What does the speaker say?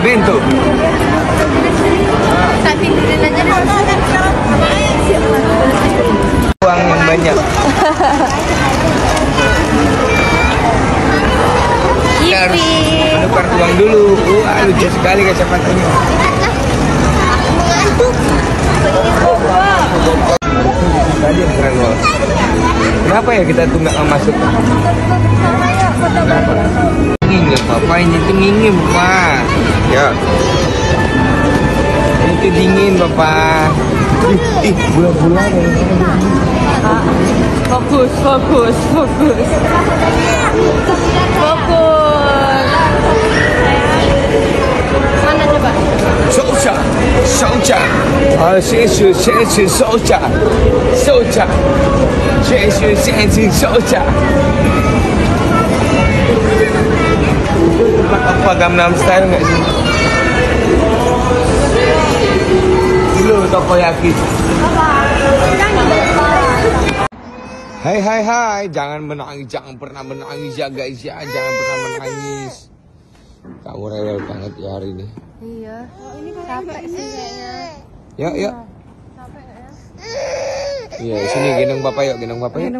bento. Uang yang banyak. Kita harus menukar uang dulu. Wah, lucu sekali kacamatanya. Tadi yang keren loh. Kenapa ya kita tuh nggak masuk? Kenapa? Ini Papa, ini tuh dingin Papa. Ya. Ini tuh dingin Papa. Bulan-bulan ya. Fokus. Mana coba? Soja. Apa Gangnam Style nggak sih? Dulu Takoyaki. Hai, jangan menangis, jangan pernah menangis ya guys ya, jangan pernah menangis. Kamu rewel banget ya hari ini. Iya. Capek sih kayaknya. Yuk. Capek ya. Iya, sini gendong Bapak yuk, gendong Bapak yuk.